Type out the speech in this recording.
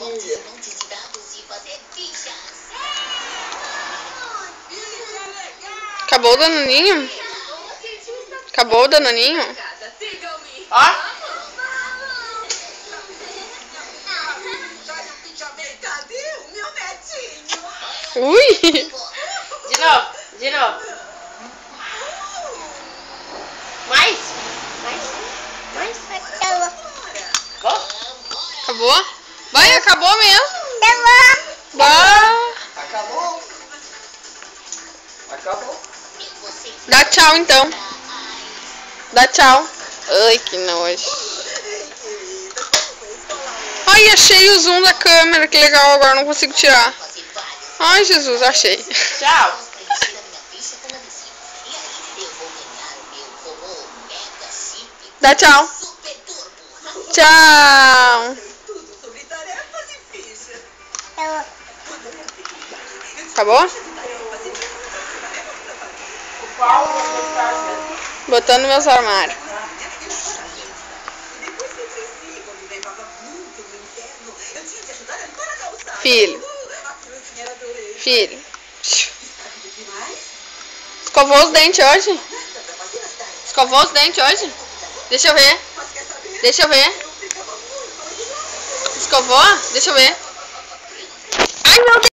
filha. Acabou o danoninho? Acabou o danoninho? Ó. Ui! De novo, de novo. Mais. Acabou? Acabou? Vai, acabou mesmo. Acabou. Bah. Acabou. Dá tchau então. Dá tchau. Ai, que nojo. Ai, achei o zoom da câmera. Que legal, agora não consigo tirar. Ai, Jesus, achei. Tchau. Dá tchau. Tchau. Acabou? Botando meus armários. Filho. Escovou os dentes hoje? Escovou os dentes hoje? Deixa eu ver. Escovou? Deixa eu ver. Ai, meu Deus.